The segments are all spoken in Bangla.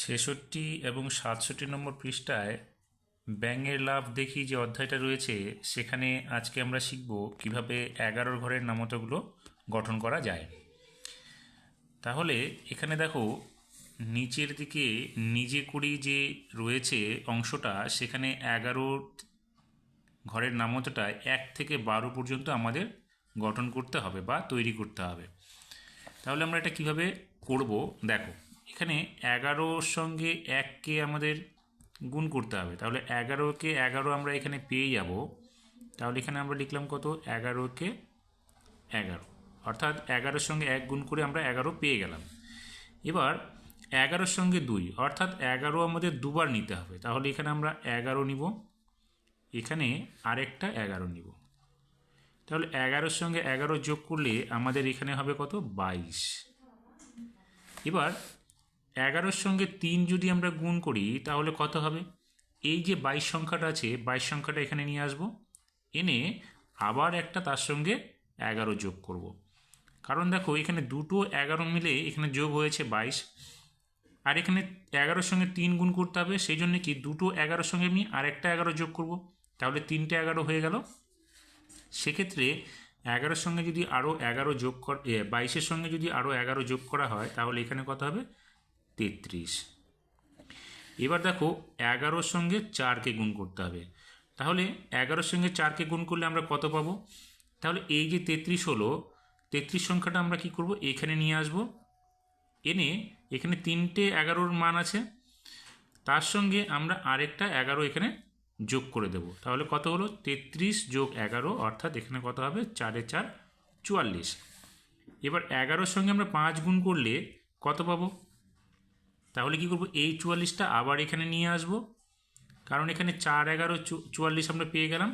ছেষট্টি এবং 67 নম্বর পৃষ্ঠায় ব্যাঙের লাভ দেখি যে অধ্যায়টা রয়েছে, সেখানে আজকে আমরা শিখব কিভাবে 11 ঘরের নামতাগুলো গঠন করা যায়। তাহলে এখানে দেখো, নিচের দিকে নিজে করি যে রয়েছে অংশটা, সেখানে 11 ঘরের নামতাটা 1 থেকে 12 পর্যন্ত আমাদের গঠন করতে হবে বা তৈরি করতে হবে। তাহলে আমরা এটা কিভাবে করব দেখো, এখানে 11-র সঙ্গে 1কে আমাদের গুণ করতে হবে। তাহলে 11কে 11 আমরা এখানে পেয়ে যাব। তাহলে এখানে আমরা লিখলাম কত, 11কে 11, অর্থাৎ 11-র সঙ্গে 1 গুণ করে আমরা 11 পেয়ে গেলাম। এবার 11-র সঙ্গে 2, অর্থাৎ 11 আমাদের দুবার নিতে হবে। তাহলে এখানে আমরা 11 নিব, এখানে আরেকটা 11 নিব। তাহলে 11-র সঙ্গে 11 যোগ করলে আমাদের এখানে হবে কত, 22। এবার 11-র সঙ্গে 3 যদি আমরা গুণ করি তাহলে কত হবে, এই যে 22 সংখ্যাটা আছে, 22 সংখ্যাটা এখানে নিয়ে আসব, এনে আবার একটা তার সঙ্গে 11 যোগ করব। কারণ দেখো, এখানে দুটো 11 মিলে এখানে যোগ হয়েছে 22, আর এখানে 11-র সঙ্গে 3 গুণ করতে হবে, সেই জন্য কি দুটো 11-র সঙ্গে আমি আরেকটা 11 যোগ করব। তাহলে 3টে 11 হয়ে গেল। সেক্ষেত্রে 11-র সঙ্গে যদি আরও 11 যোগ 22-এর সঙ্গে যদি আরও 11 যোগ করা হয় তাহলে এখানে কত হবে, 33। এবার দেখো, 11-র সঙ্গে 4কে গুণ করতে হবে। তাহলে 11-র সঙ্গে 4কে গুণ করলে আমরা কত পাবো, তাহলে এই যে 33 হলো, 33 সংখ্যাটা আমরা কি করব, এখানে নিয়ে আসব, এনে এখানে 3টে 11-র মান আছে, তার সঙ্গে আমরা আরেকটা 11 এখানে যোগ করে দেব। তাহলে কত হলো, 33 যোগ 11, অর্থাৎ এখানে কত হবে, 4 4 44। এবার 11-র সঙ্গে আমরা 5 গুণ করলে কত পাবো, তাহলে কি করব, এই 44টা আবার এখানে নিয়ে আসব, কারণ এখানে 4 11 44 আমরা পেয়ে গেলাম।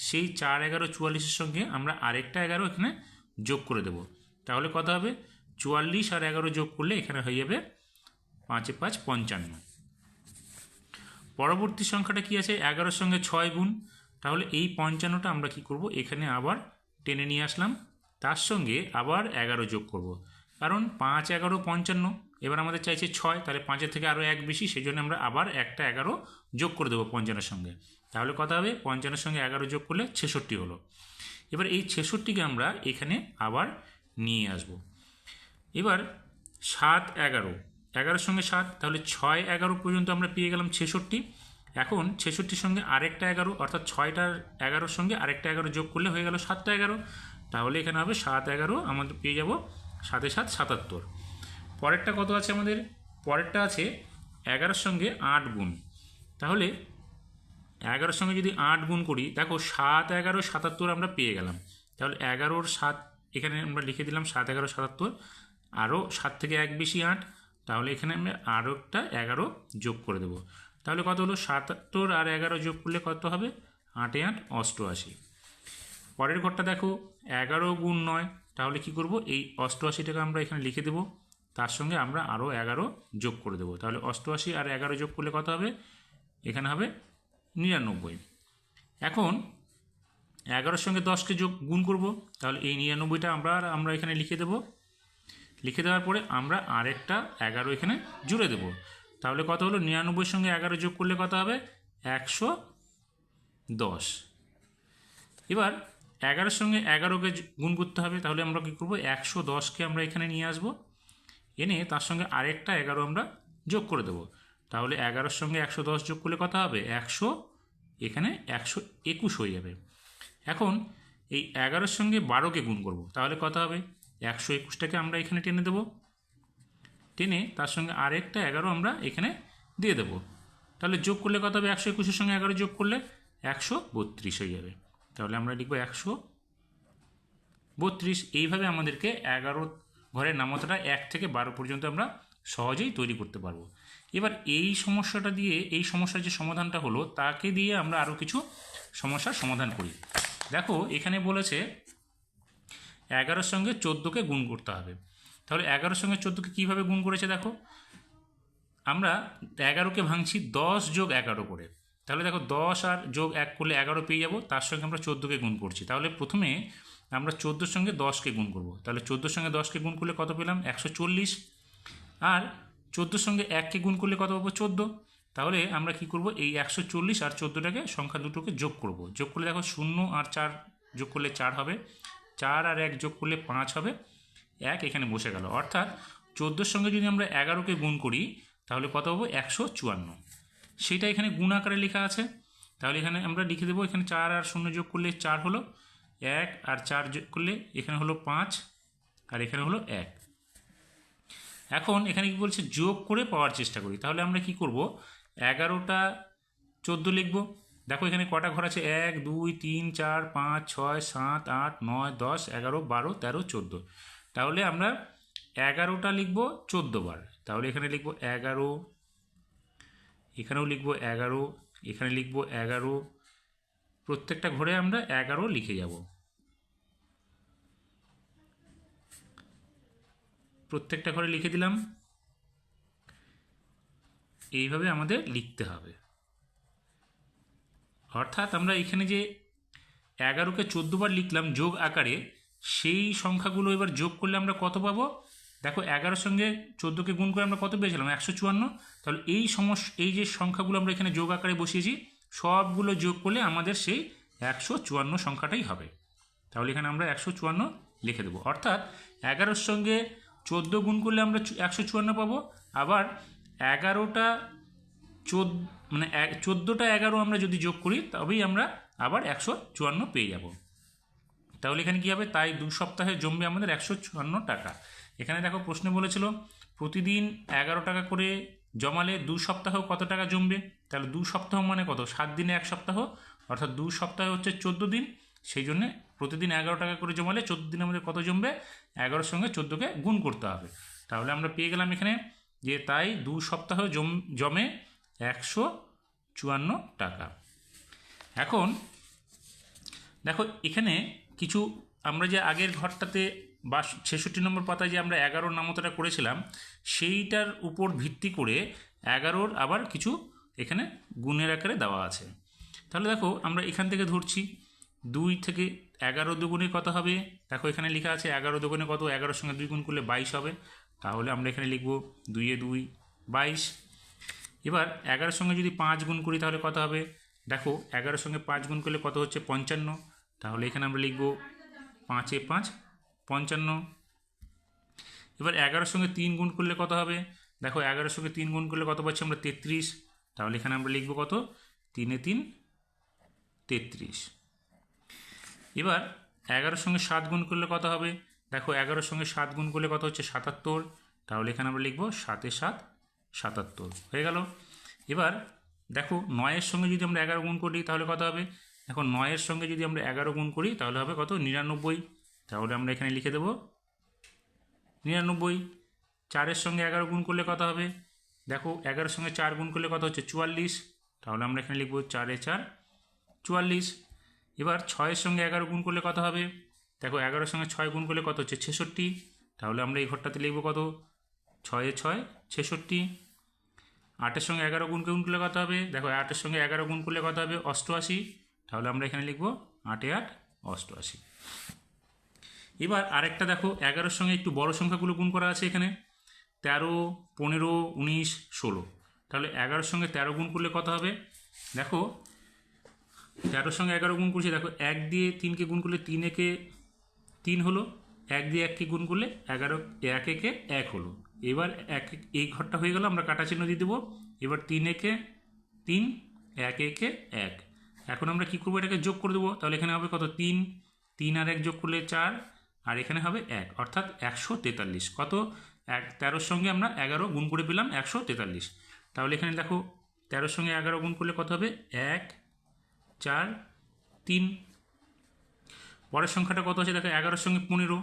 সেই 4 11 44-এর সঙ্গে আমরা আরেকটা 11 এখানে যোগ করে দেব। তাহলে কত হবে, 44 আর 11 যোগ করলে এখানে হয়ে যাবে 5 5 55। পরবর্তী সংখ্যাটা কি আছে, 11-র সঙ্গে 6 গুণ। তাহলে এই 55টা আমরা কি করব, এখানে আবার টেনে নিয়ে আসলাম, তার সঙ্গে আবার 11 যোগ করব, কারণ 5 11 55। এবার আমাদের চাইছে 6, তাহলে 5-এর থেকে আরও 1 বেশি, সেই জন্য আমরা আবার একটা 11 যোগ করে দেবো 55-এর সঙ্গে। তাহলে কথা হবে, 55-এর সঙ্গে 11 যোগ করলে 66 হলো। এবার এই 66কে আমরা এখানে আবার নিয়ে আসব। এবার 7 11, 11-র সঙ্গে 7, তাহলে 6 11 পর্যন্ত আমরা পেয়ে গেলাম 66। এখন 66-র সঙ্গে আরেকটা 11, অর্থাৎ 6টার 11-র সঙ্গে আরেকটা 11 যোগ করলে হয়ে গেল 7টা 11। তাহলে এখানে হবে 7 11, আমাদের পেয়ে যাব 7 7 77। পরেরটা কত আছে আমাদের, পরেরটা আছে 11-র সঙ্গে 8 গুণ। তাহলে 11-র সঙ্গে যদি 8 গুণ করি, দেখো 7 11 77 আমরা পেয়ে গেলাম। তাহলে 11-র 7 এখানে আমরা লিখে দিলাম, 7 11 77, আরও 7 থেকে 1 বেশি 8, তাহলে এখানে আমরা আরও একটা 11 যোগ করে দেবো। তাহলে কত হলো, 77 আর 11 যোগ করলে কত হবে, 8 8 88। পরের ঘরটা দেখো, 11 গুণ 9, তাহলে কি করব, এই 88টাকে আমরা এখানে লিখে দেবো, তার সঙ্গে আমরা আরও 11 যোগ করে দেবো। তাহলে 88 আর 11 যোগ করলে কত হবে, এখানে হবে 99। এখন 11-র সঙ্গে 10কে গুণ করব, তাহলে এই 99টা আমরা এখানে লিখে দেব। লিখে দেওয়ার পরে আমরা আরেকটা 11 এখানে জুড়ে দেব। তাহলে কত হলো, 99-এর সঙ্গে 11 যোগ করলে কত হবে, 110। এবার 11-র সঙ্গে 11কে গুণ করতে হবে, তাহলে আমরা কী করব, 110কে আমরা এখানে নিয়ে আসব, এনে তার সঙ্গে আরেকটা 11 আমরা যোগ করে দেব। তাহলে 11-র সঙ্গে 110 যোগ করলে কত হবে, 100, এখানে 121 হয়ে যাবে। এখন এই 11-র সঙ্গে 12কে গুণ করব, তাহলে কত হবে, 121টাকে আমরা এখানে টেনে দেব, টেনে তার সঙ্গে আরেকটা 11 আমরা এখানে দিয়ে দেব। তাহলে যোগ করলে কত হবে, 121-এর সঙ্গে 11 যোগ করলে 132 হয়ে যাবে। তাহলে আমরা লিখব 132। এইভাবে আমাদেরকে 11 ঘরের নামতাটা 1 থেকে 12 পর্যন্ত আমরা সহজেই তৈরি করতে পারবো। এবার এই সমস্যাটা দিয়ে, এই সমস্যার যে সমাধানটা হলো, তাকে দিয়ে আমরা আরও কিছু সমস্যার সমাধান করি। দেখো, এখানে বলেছে 11-র সঙ্গে 14কে গুণ করতে হবে। তাহলে 11-র সঙ্গে 14কে কীভাবে গুণ করেছে দেখো, আমরা 11কে ভাঙছি 10 যোগ 11 করে। তাহলে দেখো, 10 আর যোগ 1 করলে 11 পেয়ে যাব, তার সঙ্গে আমরা 14কে গুণ করছি। তাহলে প্রথমে আমরা 14-র সঙ্গে 10কে গুণ করব। তাহলে 14-র সঙ্গে 10কে গুণ করলে কত পেলাম, 140। আর 14 সঙ্গে 1কে গুণ করলে কত পাবো? 14। তাহলে আমরা কি করব, এই 140 আর 14টাকে সংখ্যা দুটোকে যোগ করব। যোগ করলে দেখো 0 আর 4 যোগ করলে 4 হবে, 4 আর 1 যোগ করলে 5 হবে, 1 এখানে বসে গেল। অর্থাৎ 14 সঙ্গে যদি আমরা 11কে গুণ করি তাহলে কত পাবো? 154। সেটা এখানে গুণ আকারে লেখা আছে। তাহলে এখানে আমরা লিখে দেবো, এখানে 4 আর 0 যোগ করলে 4 হলো, 1 আর 4 যোগ করলে এখানে হলো 5 আর এখানে হলো 1। এখন এখানে কি বলছে? যোগ করে পাওয়ার চেষ্টা করি। তাহলে আমরা কি করব? 11টা 14 লিখব। দেখো এখানে কটা ঘর আছে? 1 2 3 4 5 6 7 8 9 10 11 12 13 14। তাহলে আমরা 11টা লিখব 14 বার। তাহলে এখানে লিখব 11, এখানেও লিখব 11, এখানে লিখব 11, প্রত্যেকটা ঘরে আমরা 11 লিখে যাব। প্রত্যেকটা ঘরে লিখে দিলাম। এইভাবে আমাদের লিখতে হবে। অর্থাৎ আমরা এখানে যে 11কে 14 বার লিখলাম যোগ আকারে, সেই সংখ্যাগুলো এবার যোগ করলে আমরা কত পাবো? দেখো 11 সঙ্গে 14কে গুণ করে আমরা কত পেয়েছিলাম? 154। তাহলে এই যে সংখ্যাগুলো আমরা এখানে যোগ আকারে বসিয়েছি, সবগুলো যোগ করলে আমাদের সেই 154 সংখ্যাটাই হবে। তাহলে এখানে আমরা 154 লিখে দেবো। অর্থাৎ 11 সঙ্গে 14 গুণ করলে আমরা 154 পাবো। আবার 11টা 14টা 11 আমরা যদি যোগ করি তবেই আমরা আবার 154 পেয়ে যাব। তাহলে এখানে কী হবে? তাই 2 সপ্তাহে জমবে আমাদের 154 টাকা। এখানে দেখো প্রশ্নে বলেছিল প্রতিদিন 11 টাকা করে জমালে 2 সপ্তাহ কত টাকা জমবে? তাহলে 2 সপ্তাহ মানে কত? 7 দিনে 1 সপ্তাহ, অর্থাৎ 2 সপ্তাহে হচ্ছে 14 দিন। সেই জন্যে প্রতিদিন 11 টাকা করে জমালে 14 দিনে আমাদের কত জমবে? 11 সঙ্গে 14কে গুণ করতে হবে। তাহলে আমরা পেয়ে গেলাম এখানে যে তাই 2 সপ্তাহ জমে 154 টাকা। এখন দেখো এখানে কিছু আমরা যে আগের ঘরটাতে বা 66 নম্বর পাতায় যে আমরা 11 নামতাটা করেছিলাম, সেইটার উপর ভিত্তি করে 11 আবার কিছু এখানে গুণের আকারে দেওয়া আছে। তাহলে দেখো আমরা এখান থেকে ধরছি 2 থেকে 11 দুগুণে কত হবে? দেখো এখানে লেখা আছে 11 দুগুণে কত? 11 সঙ্গে 2 গুণ করলে 22 হবে। তাহলে আমরা এখানে লিখব 2 এ 2 22। এবার 11 সঙ্গে যদি 5 গুণ করি তাহলে কত হবে? দেখো 11 সঙ্গে 5 গুণ করলে কত হচ্ছে? 55। তাহলে এখানে আমরা লিখব 5 এ 5 55। এবার 11 সঙ্গে 3 গুণ করলে কত হবে? দেখো 11 সঙ্গে 3 গুণ করলে কত পাচ্ছি আমরা? 33। তাহলে এখানে আমরা লিখব কত? 3 এ 3 33। এবার 11 সঙ্গে 7 গুণ করলে কত হবে? দেখো 11 সঙ্গে 7 গুণ করলে কত হচ্ছে? 77। তাহলে এখানে আমরা লিখব 7 এ 7 77 হয়ে গেল। এবার দেখো 9-এর সঙ্গে যদি আমরা 11 গুণ করি তাহলে কত হবে? এখন 9-এর সঙ্গে যদি আমরা 11 গুণ করি তাহলে হবে কত? 99। তাহলে আমরা এখানে লিখে দেব 99। 4-এর সঙ্গে 11 গুণ করলে কত হবে? দেখো 11-এর সঙ্গে 4 গুণ করলে কত হচ্ছে? 44। তাহলে আমরা এখানে লিখব 4 এ 4 44। এবার 6-এর সঙ্গে 11 গুণ করলে কত হবে? দেখো 11-এর সঙ্গে 6 গুণ করলে কত হচ্ছে? 66। তাহলে আমরা এই ঘরটাতে লিখব কত? 6 এ 6 66। 8-এর সঙ্গে 11 গুণ করলে কত হবে? দেখো 8-এর সঙ্গে 11 গুণ করলে কত হবে? 88। তাহলে আমরা এখানে লিখব 8 এ 8 88। এবার আরেকটা দেখো 11-এর সঙ্গে একটু বড় সংখ্যাগুলো গুণ করা আছে এখানে 13 15 19 16। তাহলে 11-এর সঙ্গে 13 গুণ করলে কত হবে? দেখো 13-এর সঙ্গে 11 গুণ করছি, দেখো 1 দিয়ে 3কে গুণ করলে 3 একে 3 হলো, 1 দিয়ে 1কে গুণ করলে 11 1 একে 1 হলো। এবার এই ঘরটা হয়ে গেল, আমরা কাটা চিহ্ন দিয়ে দেবো। এবার 3 একে 3 1 একে 1। এখন আমরা কী করবো? এটাকে যোগ করে দেবো। তাহলে এখানে হবে কত? 3 3 আর 1 যোগ করলে 4 আর এখানে হবে 1, অর্থাৎ 143। কত? 13-র সঙ্গে আমরা 11 গুণ করে পেলাম 143। তাহলে এখানে দেখো 13-র সঙ্গে 11 গুণ করলে কত হবে? 1 4 3। পরের সংখ্যাটা কত আছে? দেখো 11-র সঙ্গে 15।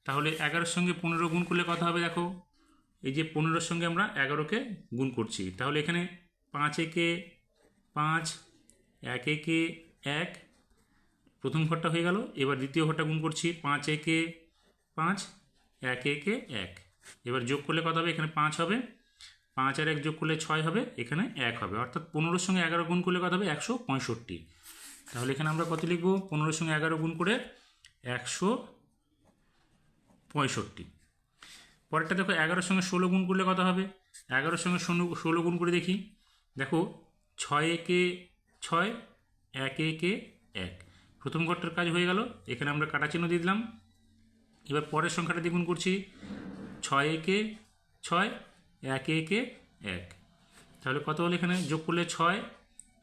তাহলে 11-র সঙ্গে 15 গুণ করলে কত হবে? দেখো এই যে 15-র সঙ্গে আমরা 11কে গুণ করছি, তাহলে এখানে 5 একে 5 1 একে 1, প্রথম ঘরটা হয়ে গেল। এবার দ্বিতীয় ঘরটা গুণ করছি 5 একে 5 1 একে 1। এবার যোগ করলে কত হবে? এখানে 5 হবে, 5 আর 1 যোগ করলে 6 হবে, এখানে 1 হবে, অর্থাৎ 15-র সঙ্গে 11 গুণ করলে কত হবে? 165। তাহলে এখানে আমরা কত লিখব? 15-র সঙ্গে 11 গুণ করে 165। পরেরটা দেখো 11-র সঙ্গে 16 গুণ করলে কত হবে? 11-এর সঙ্গে 16 গুণ করে দেখি। দেখো 6 একে 6, 1 একে 1, প্রথম ঘরটার কাজ হয়ে গেল। এখানে আমরা কাটা চিহ্ন দিয়ে দিলাম। এবার পরের সংখ্যাটা দ্বিগুণ করছি, 6 একে 6, 1 একে 1, তাহলে কত হলো? এখানে যোগ করলে 6,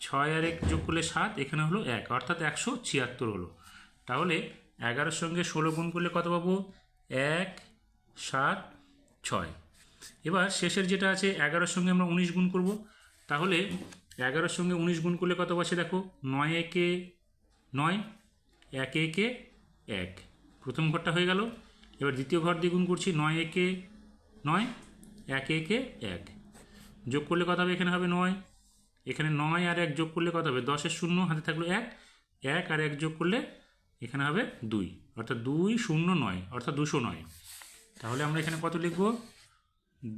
6 আর 1 যোগ করলে 7, এখানে হলো 1, অর্থাৎ 176 হলো। তাহলে 11-এর সঙ্গে 16 গুণ করলে কত পাবো? 1, 7, 6। এবার শেষের যেটা আছে 11-এর সঙ্গে আমরা 19 গুণ করব। তাহলে 11-এর সঙ্গে 19 গুণ করলে কত বসে? দেখো 9 একে 9, 1 একে 1, প্রথম ঘরটা হয়ে গেল। এবার দ্বিতীয় ঘর দিয়ে গুণ করছি, 9 একে 9, 1 একে 1, যোগ করলে কত হবে? এখানে হবে 9, এখানে 9 আর 1 যোগ করলে কত হবে? 10-এর 0 হাতে থাকলো 1, 1 আর 1 যোগ করলে এখানে হবে 2, অর্থাৎ 209, অর্থাৎ 209। তাহলে আমরা এখানে কত লিখব?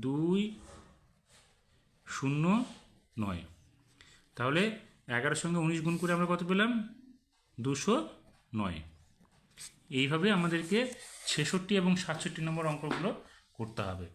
209। তাহলে 11-এর সঙ্গে 19 গুণ করে আমরা কত পেলাম? 209। এইভাবে আমাদেরকে 66 এবং 67 নম্বর অঙ্কগুলো করতে হবে।